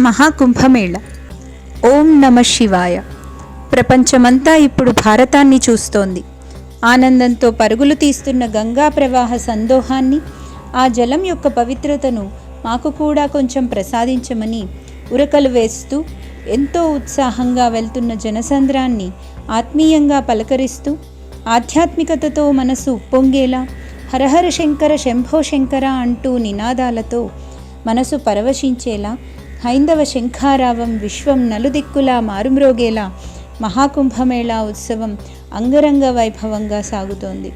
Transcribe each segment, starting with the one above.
మహాకుంభమేళ. ఓం నమ శివాయ. ప్రపంచమంతా ఇప్పుడు భారతాన్ని చూస్తోంది. ఆనందంతో పరుగులు తీస్తున్న గంగా ప్రవాహ సందోహాన్ని, ఆ జలం యొక్క పవిత్రతను మాకు కూడా కొంచెం ప్రసాదించమని ఉరకలు వేస్తూ ఎంతో ఉత్సాహంగా వెళ్తున్న జనసంద్రాన్ని ఆత్మీయంగా పలకరిస్తూ, ఆధ్యాత్మికతతో మనసు ఉప్పొంగేలా హరహర శంకర శంభో శంకర అంటూ నినాదాలతో మనసు పరవశించేలా హైందవ శంఖారావం విశ్వం నలుదిక్కులా మారుమ్రోగేలా మహాకుంభమేళా ఉత్సవం అంగరంగ వైభవంగా సాగుతోంది.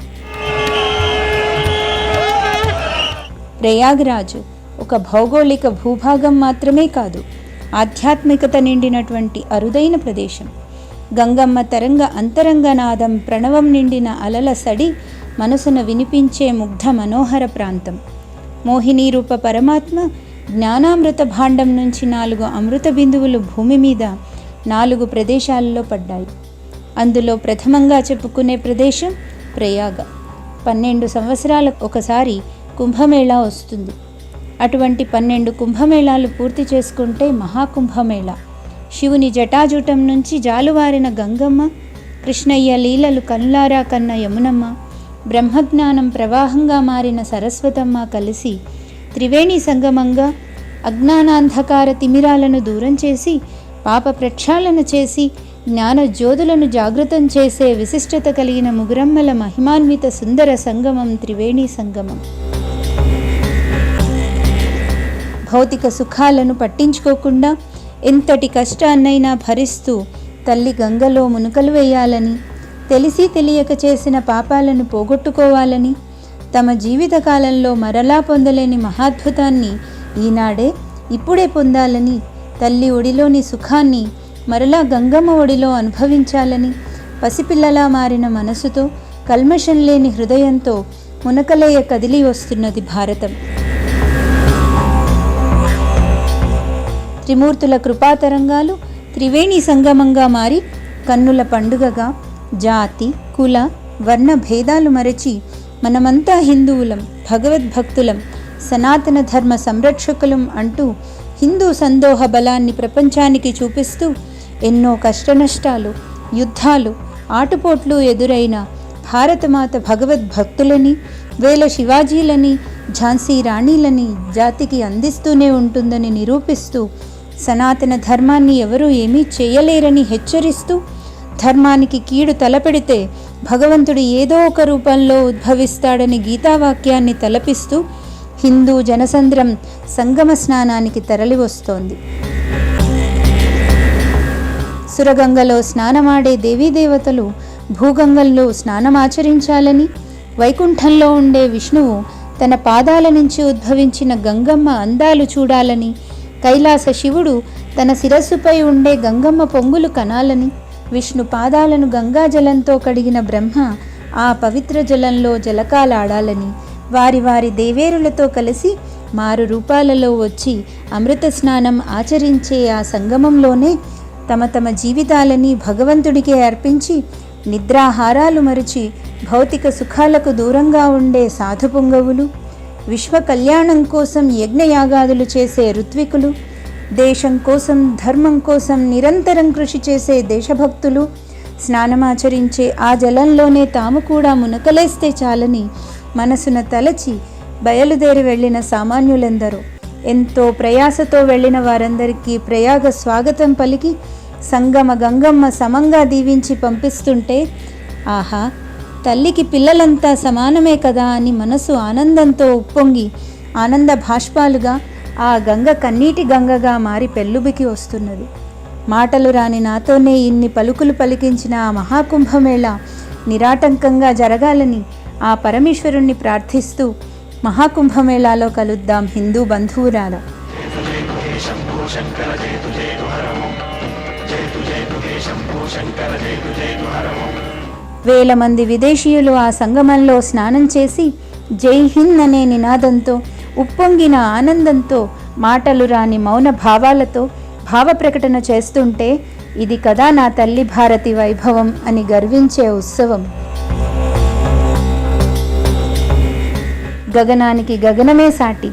ప్రయాగ్రాజ్ ఒక భౌగోళిక భూభాగం మాత్రమే కాదు, ఆధ్యాత్మికత నిండినటువంటి అరుదైన ప్రదేశం. గంగమ్మ తరంగ అంతరంగనాదం, ప్రణవం నిండిన అలల సడి మనసును వినిపించే ముగ్ధ మనోహర ప్రాంతం. మోహిని రూప పరమాత్మ జ్ఞానామృత భాండం నుంచి 4 అమృత బిందువులు భూమి మీద 4 ప్రదేశాలలో పడ్డాయి. అందులో ప్రథమంగా చెప్పుకునే ప్రదేశం ప్రయాగ. 12 సంవత్సరాలకు ఒకసారి కుంభమేళా వస్తుంది. అటువంటి 12 కుంభమేళాలు పూర్తి చేసుకుంటే మహాకుంభమేళా. శివుని జటాజూటం నుంచి జాలువారిన గంగమ్మ, కృష్ణయ్య లీలలు కనులారా కన్న యమునమ్మ, బ్రహ్మజ్ఞానం ప్రవాహంగా మారిన సరస్వతమ్మ కలిసి త్రివేణి సంగమంగా అజ్ఞానాంధకార తిమిరాలను దూరం చేసి, పాప ప్రక్షాళన చేసి, జ్ఞాన జ్యోతులను జాగృతం చేసే విశిష్టత కలిగిన ముగురమ్మల మహిమాన్విత సుందర సంగమం త్రివేణి సంగమం. భౌతిక సుఖాలను పట్టించుకోకుండా ఎంతటి కష్టాన్నైనా భరిస్తూ తల్లి గంగలో మునుకలు వేయాలని, తెలిసి తెలియక చేసిన పాపాలను పోగొట్టుకోవాలని, తమ జీవితకాలంలో మరలా పొందలేని మహాద్భుతాన్ని ఈనాడే ఇప్పుడే పొందాలని, తల్లి ఒడిలోని సుఖాన్ని మరలా గంగమ్మ ఒడిలో అనుభవించాలని పసిపిల్లలా మారిన మనసుతో, కల్మషం లేని హృదయంతో మునకలేయ కదిలి వస్తున్నది భారతం. త్రిమూర్తుల కృపాతరంగాలు త్రివేణి సంగమంగా మారి కన్నుల పండుగగా జాతి, కుల, వర్ణ భేదాలు మరచి మనమంతా హిందువులం, భగవద్భక్తులం, సనాతన ధర్మ సంరక్షకులం అంటూ హిందూ సందోహ బలాన్ని ప్రపంచానికి చూపిస్తూ ఎన్నో కష్టనష్టాలు, యుద్ధాలు, ఆటుపోట్లు ఎదురైన భారతమాత భగవద్భక్తులని, వేల శివాజీలని, ఝాన్సీ రాణీలని జాతికి అందిస్తూనే ఉంటుందని నిరూపిస్తూ, సనాతన ధర్మాన్ని ఎవరూ ఏమీ చేయలేరని హెచ్చరిస్తూ, ధర్మానికి కీడు తలపెడితే భగవంతుడు ఏదో ఒక రూపంలో ఉద్భవిస్తాడని గీతావాక్యాన్ని తలపిస్తూ హిందూ జనసంద్రం సంగమ స్నానానికి తరలివస్తోంది. సురగంగలో స్నానమాడే దేవీదేవతలు భూగంగల్లో స్నానమాచరించాలని, వైకుంఠంలో ఉండే విష్ణువు తన పాదాల నుంచి ఉద్భవించిన గంగమ్మ అందాలు చూడాలని, కైలాస శివుడు తన శిరస్సుపై ఉండే గంగమ్మ పొంగులు కనాలని, విష్ణు పాదాలను గంగాజలంతో కడిగిన బ్రహ్మ ఆ పవిత్ర జలంలో జలకాలాడాలని, వారి వారి దేవేరులతో కలిసి మారు రూపాలలో వచ్చి అమృత స్నానం ఆచరించే ఆ సంగమంలోనే తమ తమ జీవితాలని భగవంతుడికే అర్పించి నిద్రాహారాలు మరిచి భౌతిక సుఖాలకు దూరంగా ఉండే సాధుపుంగవులు, విశ్వ కళ్యాణం కోసం యజ్ఞయాగాదులు చేసే ఋత్వికులు, దేశం కోసం ధర్మం కోసం నిరంతరం కృషి చేసే దేశభక్తులు స్నానమాచరించే ఆ జలంలోనే తాము కూడా మునకలేస్తే చాలని మనసున తలచి బయలుదేరి వెళ్ళిన సామాన్యులెందరో. ఎంతో ప్రయాసతో వెళ్ళిన వారందరికీ ప్రయాగ స్వాగతం పలికి సంగమ గంగమ్మ సమంగా దీవించి పంపిస్తుంటే, ఆహా, తల్లికి పిల్లలంతా సమానమే కదా అని మనసు ఆనందంతో ఉప్పొంగి ఆనంద భాష్పాలుగా ఆ గంగ కన్నీటి గంగగా మారి పెళ్ళుబికి వస్తున్నది. మాటలు రాని నాతోనే ఇన్ని పలుకులు పలికించిన ఆ మహాకుంభమేళా నిరాటంకంగా జరగాలని ఆ పరమేశ్వరుణ్ణి ప్రార్థిస్తూ మహాకుంభమేళాలో కలుద్దాం హిందూ బంధువులారా. వేల మంది విదేశీయులు ఆ సంగమంలో స్నానం చేసి జై హింద్ అనే నినాదంతో, ఉప్పొంగిన ఆనందంతో, మాటలు రాని మౌన భావాలతో భావ ప్రకటన చేస్తుంటే, ఇది కదా నా తల్లి భారతి వైభవం అని గర్వించే ఉత్సవం. గగనానికి గగనమే సాటి,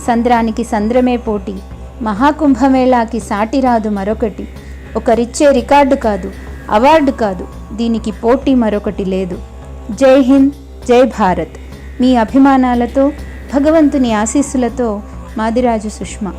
సంద్రానికి సంద్రమే పోటీ, మహాకుంభమేళాకి సాటి రాదు మరొకటి. ఒకరిచ్చే రికార్డు కాదు, అవార్డు కాదు, దీనికి పోటీ మరొకటి లేదు. జై హింద్, జై భారత్. మీ అభిమానాలతో, భగవంతుని ఆశీస్సులతో మాదిరాజు సుష్మా.